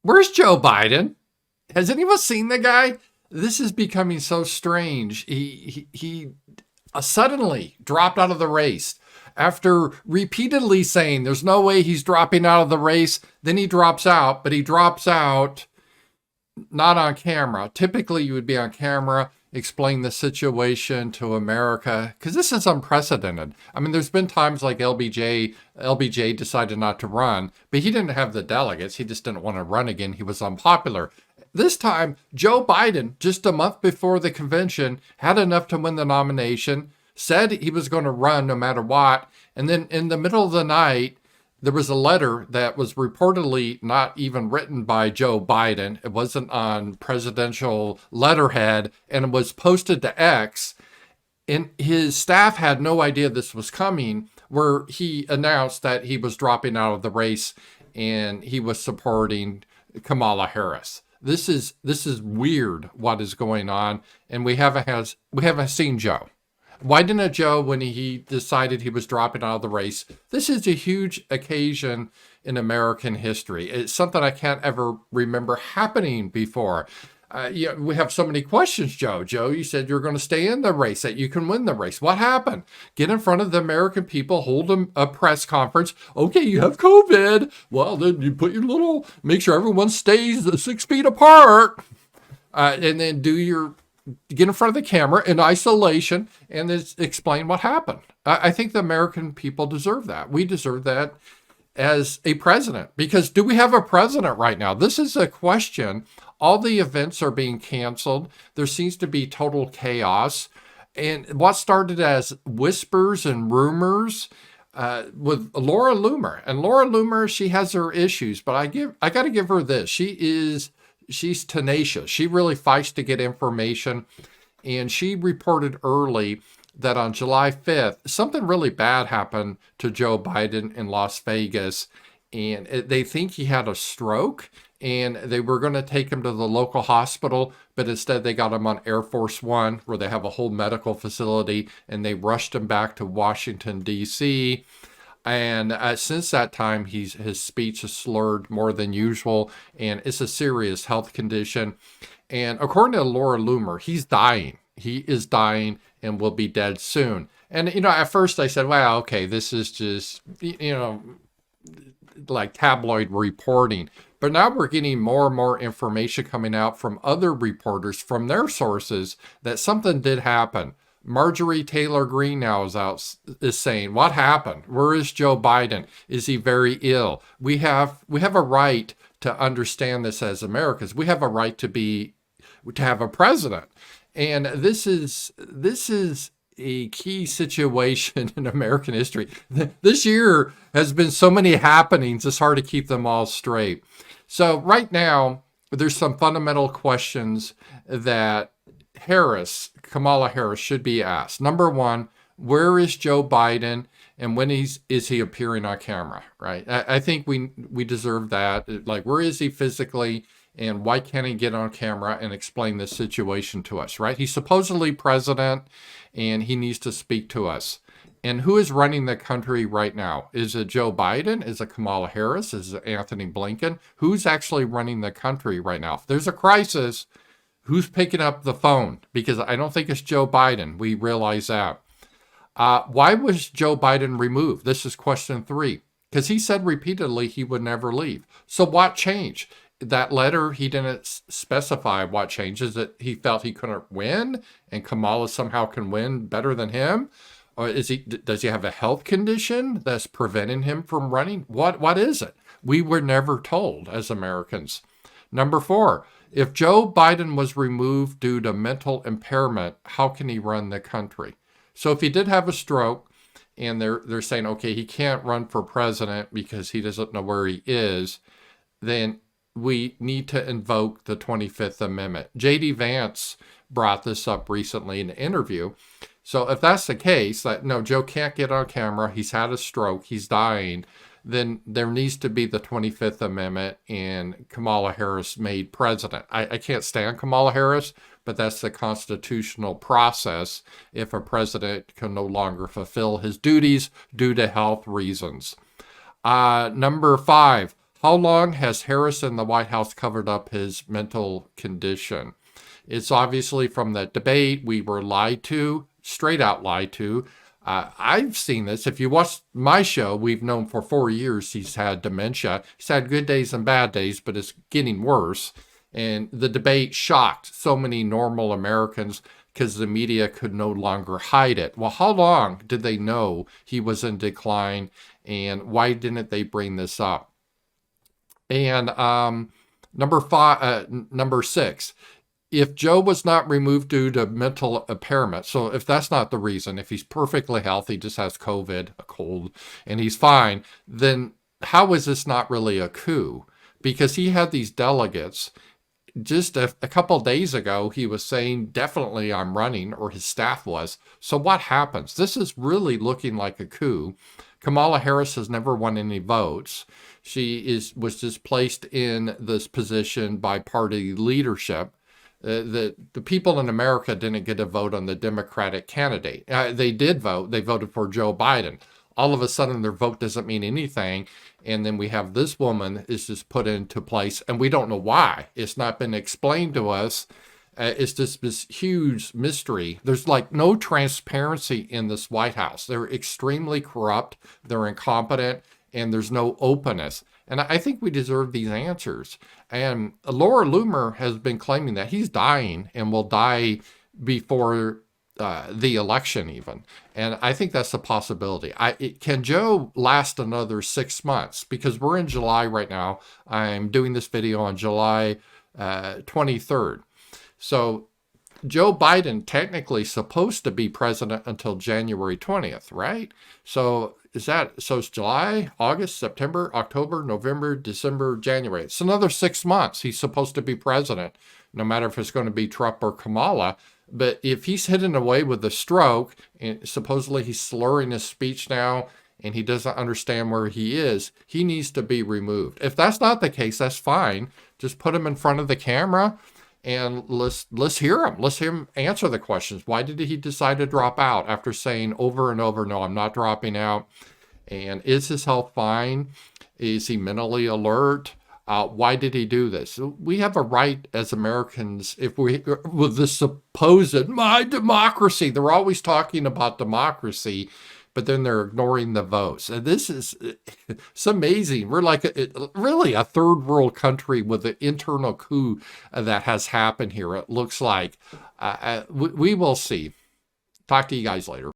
Where's Joe Biden? Has anyone seen the guy? This is becoming so strange. He suddenly dropped out of the race after repeatedly saying there's no way he's dropping out of the race. Then he drops out, but he drops out not on camera. Typically, you would be on camera, explain the situation to America, because this is unprecedented. I mean, there's been times like LBJ decided not to run, but he didn't have the delegates. He just didn't want to run again. He was unpopular. This time, Joe Biden, just a month before the convention, had enough to win the nomination, said he was going to run no matter what, and then in the middle of the night, there was a letter that was reportedly not even written by Joe Biden. It wasn't on presidential letterhead, and it was posted to X. And his staff had no idea this was coming, where he announced that he was dropping out of the race and he was supporting Kamala Harris. This is weird what is going on, and we haven't seen Joe. Why didn't Joe, when he decided he was dropping out of the race? This is a huge occasion in American history. It's something I can't ever remember happening before. We have so many questions, Joe. Joe, you said you're going to stay in the race, that you can win the race. What happened? Get in front of the American people, hold a press conference. Okay, you have COVID. Well, then you put make sure everyone stays 6 feet apart. And then get in front of the camera in isolation and explain what happened. I think the American people deserve that. We deserve that as a president, because do we have a president right now? This is a question. All the events are being canceled. There seems to be total chaos. And what started as whispers and rumors with Laura Loomer. And Laura Loomer, she has her issues, but I got to give her this. She's tenacious. She really fights to get information. And she reported early that on July 5th, something really bad happened to Joe Biden in Las Vegas. And they think he had a stroke, and they were going to take him to the local hospital, but instead they got him on Air Force One, where they have a whole medical facility, and they rushed him back to Washington, D.C., and since that time, his speech is slurred more than usual, and it's a serious health condition. And according to Laura Loomer, he's dying. He is dying and will be dead soon. And, at first I said, wow, okay, this is just, like tabloid reporting. But now we're getting more and more information coming out from other reporters, from their sources, that something did happen. Marjorie Taylor Greene now is saying, what happened? Where is Joe Biden? Is he very ill? We have a right to understand this as Americans. We have a right to have a president. And this is a key situation in American history. This year has been so many happenings, it's hard to keep them all straight. So right now, there's some fundamental questions that Kamala Harris should be asked. Number one, where is Joe Biden, and when is he appearing on camera, right? I think we deserve that. Like, where is he physically, and why can't he get on camera and explain this situation to us, right? He's supposedly president, and he needs to speak to us. And who is running the country right now? Is it Joe Biden? Is it Kamala Harris? Is it Anthony Blinken? Who's actually running the country right now? If there's a crisis, who's picking up the phone? Because I don't think it's Joe Biden. We realize that. Why was Joe Biden removed? This is question 3. Because he said repeatedly he would never leave. So what changed? That letter, he didn't specify what changes. That he felt he couldn't win, and Kamala somehow can win better than him? Or does he have a health condition that's preventing him from running? What is it? We were never told as Americans. Number 4, if Joe Biden was removed due to mental impairment, how can he run the country? So if he did have a stroke, and they're saying, okay, he can't run for president because he doesn't know where he is, then we need to invoke the 25th Amendment. J.D. Vance brought this up recently in an interview. So if that's the case, that no, Joe can't get on camera, he's had a stroke, he's dying, then there needs to be the 25th Amendment and Kamala Harris made president. I can't stand Kamala Harris, but that's the constitutional process if a president can no longer fulfill his duties due to health reasons. Number 5, How long has Harris and the White House covered up his mental condition? It's obviously from that debate. We were lied to, straight out lied to. I've seen this. If you watch my show, we've known for 4 years he's had dementia. He's had good days and bad days, but it's getting worse. And the debate shocked so many normal Americans because the media could no longer hide it. Well, how long did they know he was in decline, and why didn't they bring this up? And number 6, if Joe was not removed due to mental impairment, so if that's not the reason, if he's perfectly healthy, just has COVID, a cold, and he's fine, then how is this not really a coup? Because he had these delegates. Just a couple of days ago, he was saying, definitely I'm running, or his staff was. So what happens? This is really looking like a coup. Kamala Harris has never won any votes. She was just placed in this position by party leadership. The people in America didn't get a vote on the Democratic candidate. They did vote. They voted for Joe Biden. All of a sudden, their vote doesn't mean anything. And then we have this woman is just put into place, and we don't know why. It's not been explained to us. It's just this huge mystery. There's like no transparency in this White House. They're extremely corrupt. They're incompetent, and there's no openness. And I think we deserve these answers. And Laura Loomer has been claiming that he's dying and will die before the election even. And I think that's a possibility. Can Joe last another 6 months? Because we're in July right now. I'm doing this video on July 23rd. So Joe Biden technically supposed to be president until January 20th, right? So it's July, August, September, October, November, December, January. It's another 6 months. He's supposed to be president, no matter if it's going to be Trump or Kamala. But if he's hidden away with a stroke, and supposedly he's slurring his speech now, and he doesn't understand where he is, he needs to be removed. If that's not the case, that's fine. Just put him in front of the camera and let's hear him. Let's hear him answer the questions. Why did he decide to drop out after saying over and over, no, I'm not dropping out? And is his health fine? Is he mentally alert? Why did he do this? We have a right as Americans, if we, with this supposed, my democracy, they're always talking about democracy, but then they're ignoring the votes. And this is, it's amazing. We're like really a third world country with an internal coup that has happened here. It looks like we will see. Talk to you guys later.